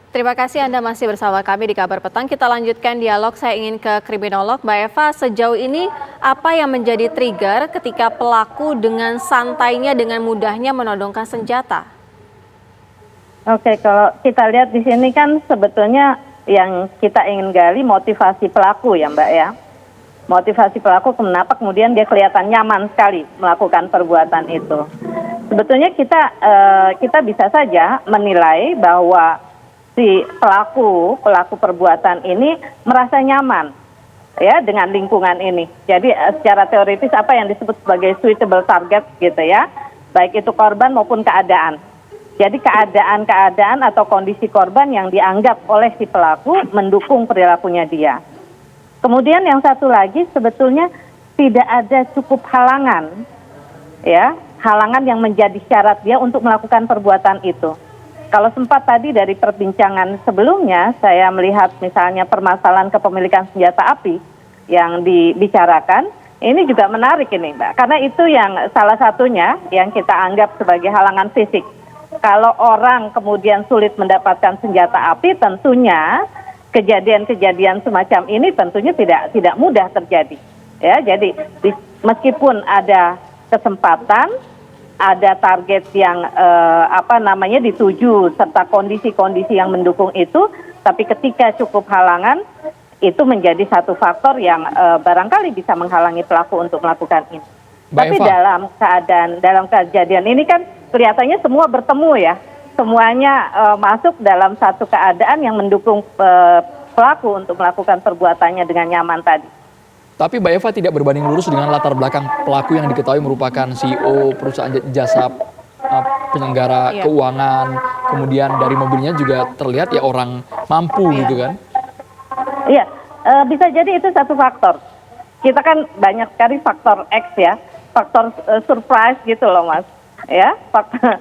Terima kasih Anda masih bersama kami di Kabar Petang. Kita lanjutkan dialog. Saya ingin ke kriminolog. Mbak Eva, sejauh ini apa yang menjadi trigger ketika pelaku dengan santainya, dengan mudahnya menodongkan senjata? Oke, kalau kita lihat di sini kan sebetulnya yang kita ingin gali motivasi pelaku ya Mbak ya. Motivasi pelaku kenapa kemudian dia kelihatan nyaman sekali melakukan perbuatan itu. Sebetulnya kita bisa saja menilai bahwa si pelaku perbuatan ini merasa nyaman ya dengan lingkungan ini. Jadi secara teoritis apa yang disebut sebagai suitable target gitu ya, baik itu korban maupun keadaan. Jadi keadaan atau kondisi korban yang dianggap oleh si pelaku mendukung perilakunya dia. Kemudian yang satu lagi sebetulnya tidak ada cukup halangan ya, halangan yang menjadi syarat dia untuk melakukan perbuatan itu. Kalau sempat tadi dari perbincangan sebelumnya, saya melihat misalnya permasalahan kepemilikan senjata api yang dibicarakan, ini juga menarik ini Mbak. Karena itu yang salah satunya yang kita anggap sebagai halangan fisik. Kalau orang kemudian sulit mendapatkan senjata api, tentunya kejadian-kejadian semacam ini tentunya tidak mudah terjadi. Ya, jadi meskipun ada kesempatan, ada target yang dituju serta kondisi-kondisi yang mendukung itu, tapi ketika cukup halangan itu menjadi satu faktor yang barangkali bisa menghalangi pelaku untuk melakukan ini. Tapi dalam kejadian ini kan kelihatannya semua bertemu ya, semuanya masuk dalam satu keadaan yang mendukung pelaku untuk melakukan perbuatannya dengan nyaman tadi. Tapi Mbak Eva tidak berbanding lurus dengan latar belakang pelaku yang diketahui merupakan CEO perusahaan jasa penyelenggara keuangan, kemudian dari mobilnya juga terlihat ya orang mampu gitu kan? Iya, bisa jadi itu satu faktor. Kita kan banyak sekali faktor X ya, faktor surprise gitu loh Mas, ya, faktor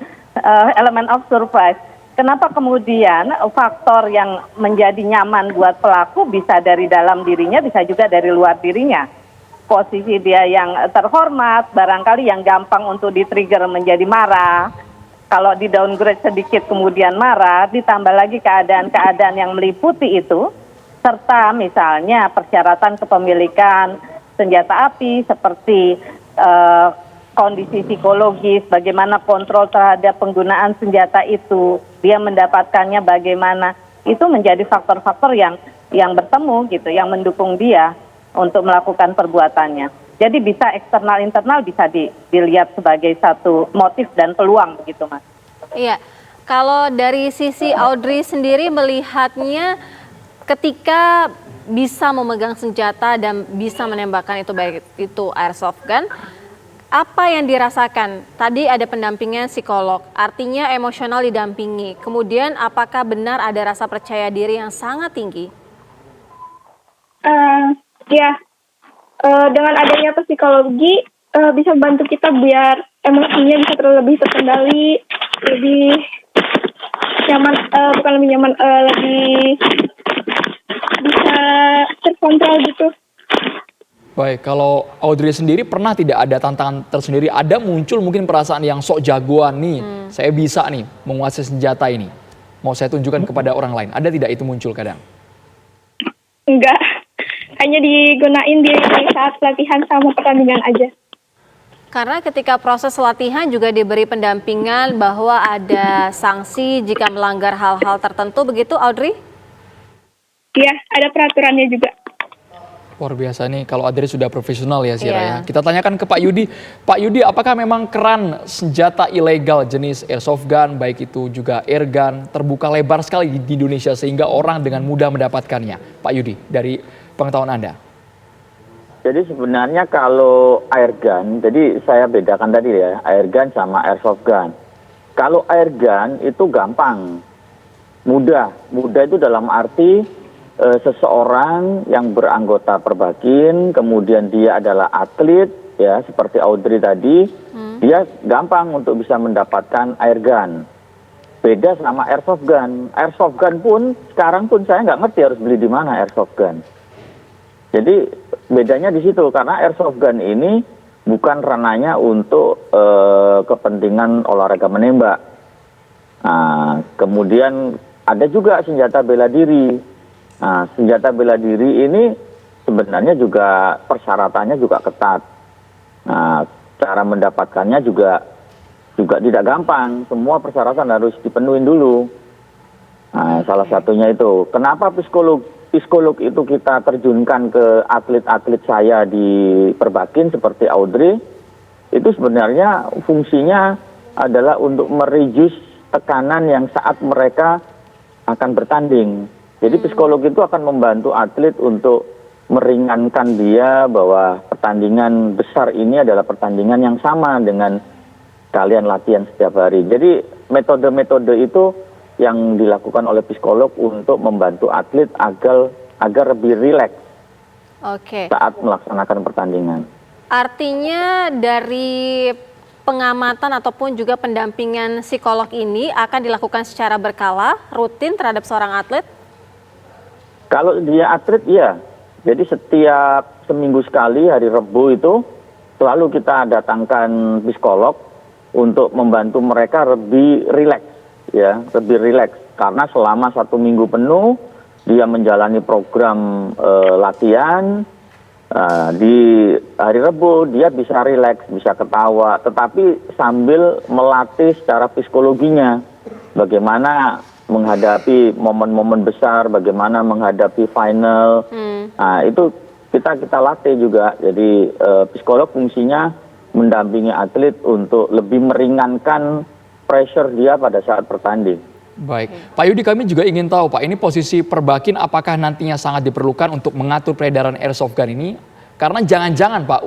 elemen of surprise. Kenapa kemudian faktor yang menjadi nyaman buat pelaku bisa dari dalam dirinya, bisa juga dari luar dirinya. Posisi dia yang terhormat, barangkali yang gampang untuk di-trigger menjadi marah. Kalau di downgrade sedikit kemudian marah, ditambah lagi keadaan-keadaan yang meliputi itu, serta misalnya persyaratan kepemilikan senjata api seperti kondisi psikologis, bagaimana kontrol terhadap penggunaan senjata itu, dia mendapatkannya bagaimana, itu menjadi faktor-faktor yang bertemu gitu, yang mendukung dia untuk melakukan perbuatannya. Jadi bisa eksternal internal bisa dilihat sebagai satu motif dan peluang begitu Mas. Iya, kalau dari sisi Audrey sendiri melihatnya ketika bisa memegang senjata dan bisa menembakkan itu baik itu airsoft gun, apa yang dirasakan? Tadi ada pendampingan psikolog, artinya emosional didampingi. Kemudian apakah benar ada rasa percaya diri yang sangat tinggi? Dengan adanya psikologi bisa membantu kita biar emosinya bisa lebih terkendali, lebih nyaman, lebih bisa terkontrol gitu. Baik, kalau Audrey sendiri pernah tidak ada tantangan tersendiri? Ada muncul mungkin perasaan yang sok jagoan nih, saya bisa nih menguasai senjata ini. Mau saya tunjukkan kepada orang lain. Ada tidak itu muncul kadang? Enggak, hanya digunain di saat latihan sama pertandingan aja. Karena ketika proses latihan juga diberi pendampingan bahwa ada sanksi jika melanggar hal-hal tertentu, begitu Audrey? Iya, ada peraturannya juga. Luar biasa nih kalau Audrey sudah profesional ya Sira ya. Kita tanyakan ke Pak Yudi. Pak Yudi, apakah memang keran senjata ilegal jenis airsoft gun, baik itu juga air gun, terbuka lebar sekali di Indonesia sehingga orang dengan mudah mendapatkannya? Pak Yudi, dari pengetahuan Anda. Jadi sebenarnya kalau air gun, jadi saya bedakan tadi ya, air gun sama airsoft gun. Kalau air gun itu gampang, mudah. Mudah itu dalam arti seseorang yang beranggota Perbakin, kemudian dia adalah atlet, ya seperti Audrey tadi, dia gampang untuk bisa mendapatkan air gun. Beda sama airsoft gun. Airsoft gun pun, sekarang pun saya nggak ngerti harus beli di mana airsoft gun. Jadi bedanya di situ, karena airsoft gun ini bukan ranahnya untuk kepentingan olahraga menembak. Nah, kemudian ada juga senjata bela diri. Nah, senjata bela diri ini sebenarnya juga persyaratannya juga ketat. Nah, cara mendapatkannya juga tidak gampang. Semua persyaratan harus dipenuhi dulu. Nah, salah satunya itu. Kenapa psikolog itu kita terjunkan ke atlet-atlet saya di Perbakin seperti Audrey? Itu sebenarnya fungsinya adalah untuk mereduce tekanan yang saat mereka akan bertanding. Jadi psikolog itu akan membantu atlet untuk meringankan dia bahwa pertandingan besar ini adalah pertandingan yang sama dengan kalian latihan setiap hari. Jadi metode-metode itu yang dilakukan oleh psikolog untuk membantu atlet agar lebih rileks saat melaksanakan pertandingan. Artinya dari pengamatan ataupun juga pendampingan psikolog ini akan dilakukan secara berkala, rutin terhadap seorang atlet? Kalau dia atlet, iya. Jadi setiap seminggu sekali hari Rabu itu selalu kita datangkan psikolog untuk membantu mereka lebih rileks, ya, lebih rileks. Karena selama 1 minggu penuh dia menjalani program latihan. Di hari Rabu dia bisa rileks, bisa ketawa, tetapi sambil melatih secara psikologinya bagaimana menghadapi momen-momen besar, bagaimana menghadapi final. Nah, itu kita latih juga. Jadi psikolog fungsinya mendampingi atlet untuk lebih meringankan pressure dia pada saat bertanding. Baik, Pak Yudi, kami juga ingin tahu Pak, ini posisi Perbakin apakah nantinya sangat diperlukan untuk mengatur peredaran airsoft gun ini? Karena jangan-jangan Pak,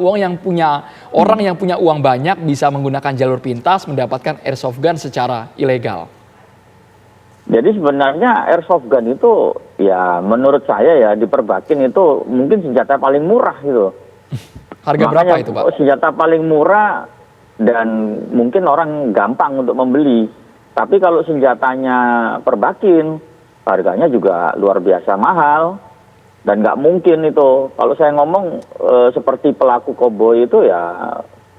orang yang punya uang banyak bisa menggunakan jalur pintas mendapatkan airsoft gun secara ilegal. Jadi sebenarnya airsoft gun itu ya menurut saya ya di Perbakin itu mungkin senjata paling murah gitu. Harga berapa itu Pak? Senjata paling murah dan mungkin orang gampang untuk membeli. Tapi kalau senjatanya Perbakin, harganya juga luar biasa mahal. Dan nggak mungkin itu, kalau saya ngomong seperti pelaku koboi itu ya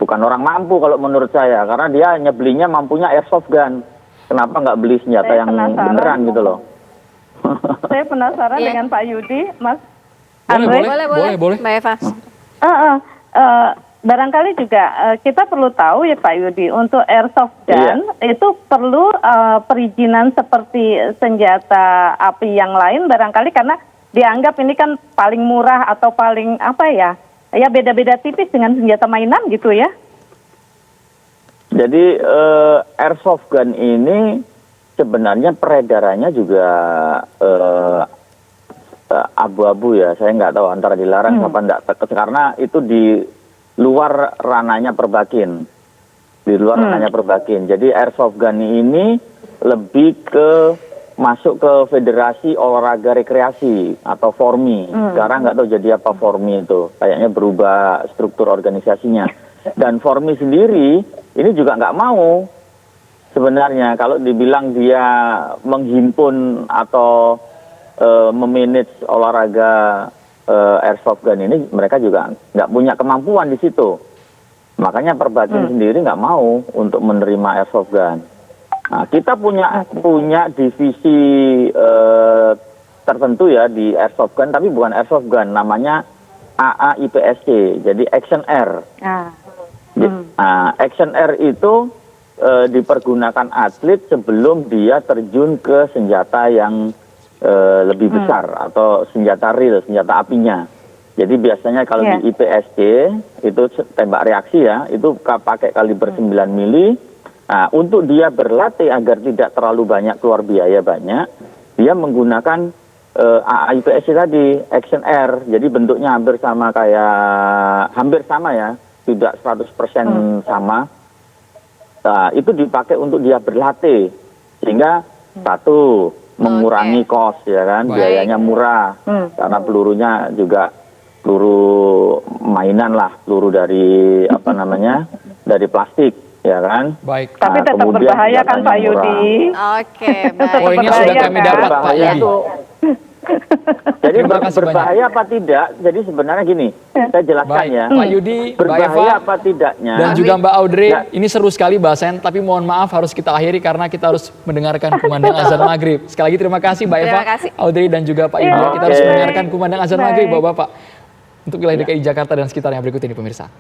bukan orang mampu kalau menurut saya. Karena dia hanya belinya mampunya airsoft gun. Kenapa nggak beli senjata yang beneran gitu loh. Saya penasaran dengan Pak Yudi, Mas Boleh, Andre. boleh. Mbak Eva. Barangkali juga kita perlu tahu ya Pak Yudi, untuk airsoft gun itu perlu perizinan seperti senjata api yang lain barangkali, karena dianggap ini kan paling murah atau paling ya beda-beda tipis dengan senjata mainan gitu ya. Jadi airsoft gun ini sebenarnya peredarannya juga abu-abu ya, saya nggak tahu antara dilarang apa enggak, karena itu di luar ranahnya Perbakin. Di luar ranahnya Perbakin. Jadi airsoft gun ini lebih masuk ke Federasi Olahraga Rekreasi atau Formi. Sekarang nggak tahu jadi apa Formi itu. Kayaknya berubah struktur organisasinya. Dan Formi sendiri ini juga nggak mau sebenarnya. Kalau dibilang dia menghimpun atau memanage olahraga airsoft gun ini, mereka juga nggak punya kemampuan di situ. Makanya Perbakin sendiri nggak mau untuk menerima airsoft gun. Nah, kita punya divisi tertentu ya di airsoft gun, tapi bukan airsoft gun, namanya AAIPSC, jadi Action Air. Action Air itu dipergunakan atlet sebelum dia terjun ke senjata yang lebih besar atau senjata real, senjata apinya. Jadi biasanya kalau di IPSC itu tembak reaksi ya, itu pakai kaliber 9 mili. Nah, untuk dia berlatih agar tidak terlalu banyak keluar biaya banyak, dia menggunakan IPSC tadi, Action Air. Jadi bentuknya hampir sama ya, tidak 100% sama. Nah, itu dipakai untuk dia berlatih. Sehingga satu, mengurangi cost ya kan, biayanya murah. Karena pelurunya juga peluru mainan lah, peluru dari dari plastik ya kan. Baik. Tapi tetap berbahaya kan Pak Yudi. Oke, baik. Poinnya sudah kami dapat Pak Yudi. Jadi Terima kasih berbahaya apa tidak? Jadi sebenarnya gini, saya jelaskan Baik, ya. Pak Yudi, Mbak Eva, Berbahaya apa tidaknya? dan juga Mbak Audrey, Ya. ini seru sekali bahasan, tapi mohon maaf harus kita akhiri karena kita harus mendengarkan kumandang azan maghrib. Sekali lagi terima kasih Mbak Eva, Terima kasih. Audrey dan juga Pak Yudi. Kita harus Oke. mendengarkan kumandang azan Baik. maghrib Bapak-Bapak. Untuk wilayah DKI Jakarta dan sekitarnya berikut ini pemirsa.